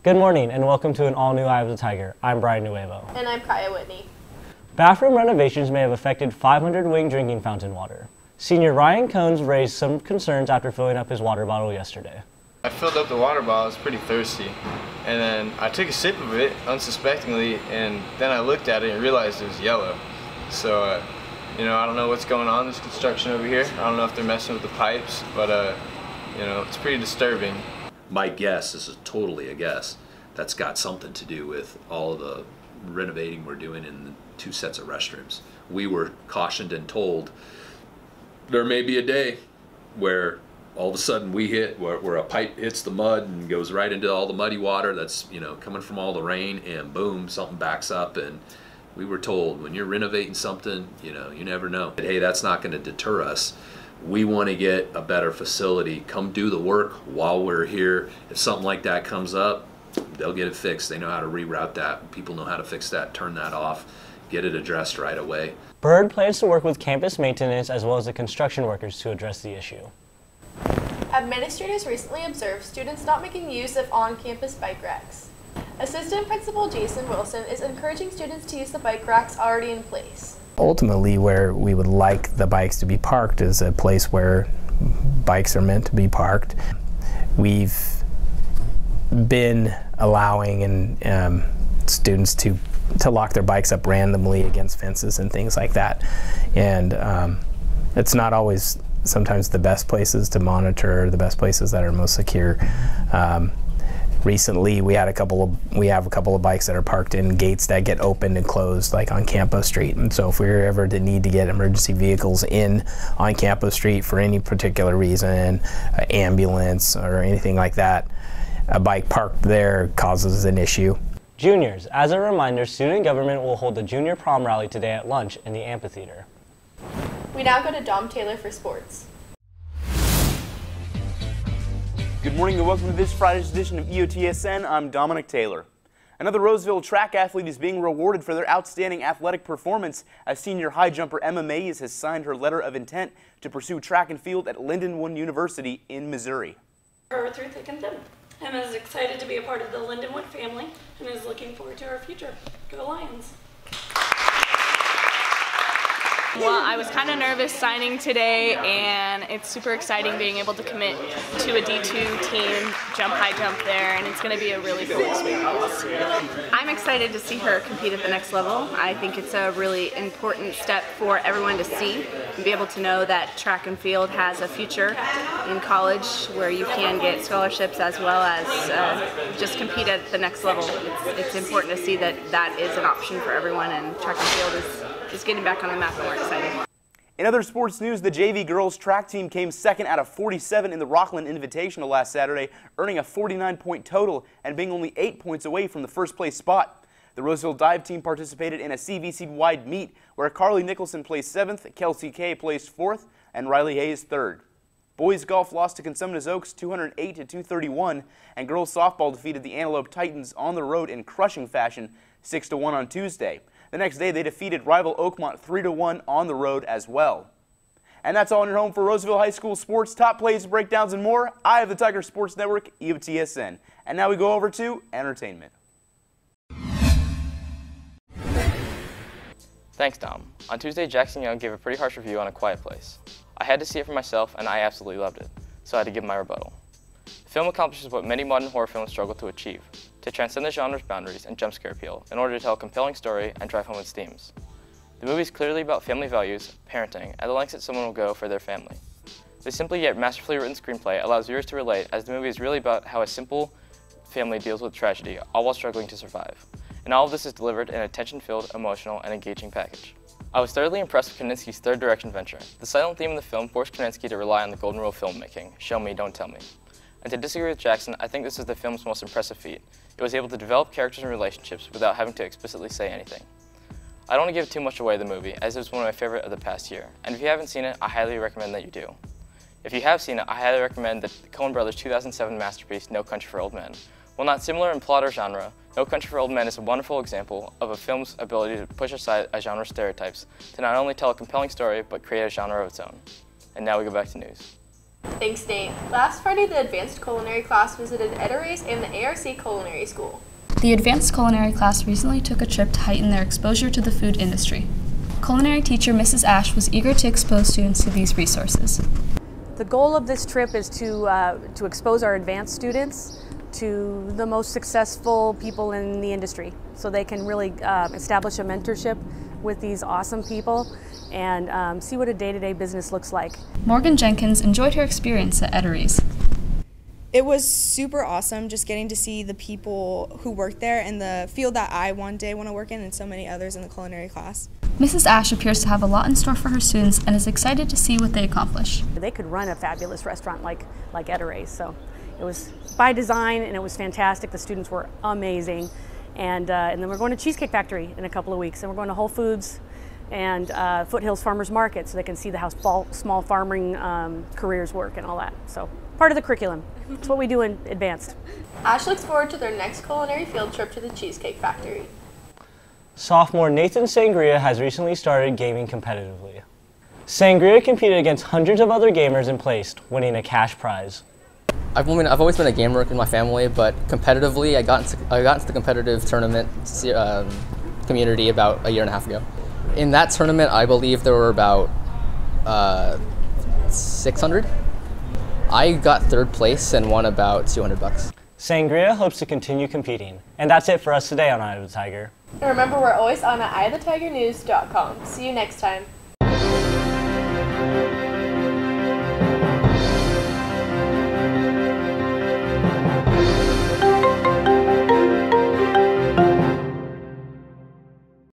Good morning and welcome to an all-new Eye of the Tiger. I'm Brian Nuevo. And I'm Kaya Whitney. Bathroom renovations may have affected 500 Wing drinking fountain water. Senior Ryan Cones raised some concerns after filling up his water bottle yesterday. I filled up the water bottle, I was pretty thirsty, and then I took a sip of it unsuspectingly, and then I looked at it and realized it was yellow. So, I don't know what's going on, this construction over here. I don't know if they're messing with the pipes, but, it's pretty disturbing. My guess, this is totally a guess, that's got something to do with all of the renovating we're doing in the 2 sets of restrooms. We were cautioned and told there may be a day where all of a sudden we hit where a pipe hits the mud and goes right into all the muddy water that's coming from all the rain, and boom, something backs up. And we were told when you're renovating something, you never know. But hey, that's not going to deter us. We want to get a better facility. Come do the work while we're here. If something like that comes up, they'll get it fixed. They know how to reroute that. People know how to fix that, turn that off, get it addressed right away. Byrd plans to work with campus maintenance as well as the construction workers to address the issue. Administrators recently observed students not making use of on-campus bike racks. Assistant Principal Jason Wilson is encouraging students to use the bike racks already in place. Ultimately, where we would like the bikes to be parked is a place where bikes are meant to be parked. We've been allowing students to lock their bikes up randomly against fences and things like that. And it's not always sometimes the best places to monitor, the best places that are most secure. Recently, we have a couple of bikes that are parked in gates that get opened and closed, like on Campo Street. And so if we were ever to need to get emergency vehicles in on Campo Street for any particular reason, ambulance or anything like that, a bike parked there causes an issue. Juniors, as a reminder, student government will hold the junior prom rally today at lunch in the amphitheater. We now go to Dom Taylor for sports. Good morning and welcome to this Friday's edition of EOTSN. I'm Dominic Taylor. Another Roseville track athlete is being rewarded for their outstanding athletic performance as senior high jumper Emma Mays has signed her letter of intent to pursue track and field at Lindenwood University in Missouri. Her through thick and thin. Emma is excited to be a part of the Lindenwood family and is looking forward to her future. Go Lions! Well, I was kind of nervous signing today, and it's super exciting being able to commit to a D2 team, high jump there, and it's going to be a really cool experience. I'm excited to see her compete at the next level. I think it's a really important step for everyone to see and be able to know that track and field has a future in college where you can get scholarships as well as just compete at the next level. It's important to see that that is an option for everyone, and track and field is getting back on the map, and we're excited. In other sports news, the JV girls track team came second out of 47 in the Rockland Invitational last Saturday, earning a 49-point total and being only 8 points away from the first place spot. The Roseville dive team participated in a CVC-wide meet where Carly Nicholson placed 7th, Kelsey Kay placed 4th, and Riley Hayes 3rd. Boys golf lost to Consumnes Oaks 208-231, and girls softball defeated the Antelope Titans on the road in crushing fashion 6-1 on Tuesday. The next day, they defeated rival Oakmont 3-1 on the road as well. And that's all in your home for Roseville High School sports. Top plays, breakdowns, and more. Eye of the Tiger Sports Network, EOTSN. And now we go over to entertainment. Thanks, Dom. On Tuesday, Jackson Young gave a pretty harsh review on A Quiet Place. I had to see it for myself, and I absolutely loved it, so I had to give my rebuttal. The film accomplishes what many modern horror films struggle to achieve, to transcend the genre's boundaries and jump scare appeal in order to tell a compelling story and drive home its themes. The movie is clearly about family values, parenting, and the lengths that someone will go for their family. The simply yet masterfully written screenplay allows viewers to relate, as the movie is really about how a simple family deals with tragedy, all while struggling to survive. And all of this is delivered in a tension-filled, emotional, and engaging package. I was thoroughly impressed with Kaninsky's third direction venture. The silent theme of the film forced Kaninsky to rely on the golden rule of filmmaking, show me, don't tell me. And to disagree with Jackson, I think this is the film's most impressive feat. It was able to develop characters and relationships without having to explicitly say anything. I don't want to give too much away of the movie, as it was one of my favorite of the past year, and if you haven't seen it, I highly recommend that you do. If you have seen it, I highly recommend the Coen Brothers' 2007 masterpiece, No Country for Old Men. While not similar in plot or genre, No Country for Old Men is a wonderful example of a film's ability to push aside a genre stereotypes to not only tell a compelling story, but create a genre of its own. And now we go back to news. Thanks, Nate. Last Friday, the Advanced Culinary class visited Edares and the ARC Culinary School. The Advanced Culinary class recently took a trip to heighten their exposure to the food industry. Culinary teacher Mrs. Ash was eager to expose students to these resources. The goal of this trip is to expose our advanced students to the most successful people in the industry so they can really establish a mentorship with these awesome people and see what a day-to-day business looks like. Morgan Jenkins enjoyed her experience at Edares. It was super awesome just getting to see the people who work there and the field that I one day want to work in and so many others in the culinary class. Mrs. Ash appears to have a lot in store for her students and is excited to see what they accomplish. They could run a fabulous restaurant like Edares, so it was by design and it was fantastic. The students were amazing. And then we're going to Cheesecake Factory in a couple of weeks, and we're going to Whole Foods and Foothills Farmers Market so they can see how small farming careers work and all that. So part of the curriculum. It's what we do in advanced. Ash looks forward to their next culinary field trip to the Cheesecake Factory. Sophomore Nathan Sangria has recently started gaming competitively. Sangria competed against hundreds of other gamers and placed, winning a cash prize. I've always been a gamer in my family, but competitively, I got into the competitive tournament community about a year and a half ago. In that tournament, I believe there were about 600. I got third place and won about $200. Sangria hopes to continue competing. And that's it for us today on Eye of the Tiger. And remember, we're always on at eyeofthetigernews.com. See you next time.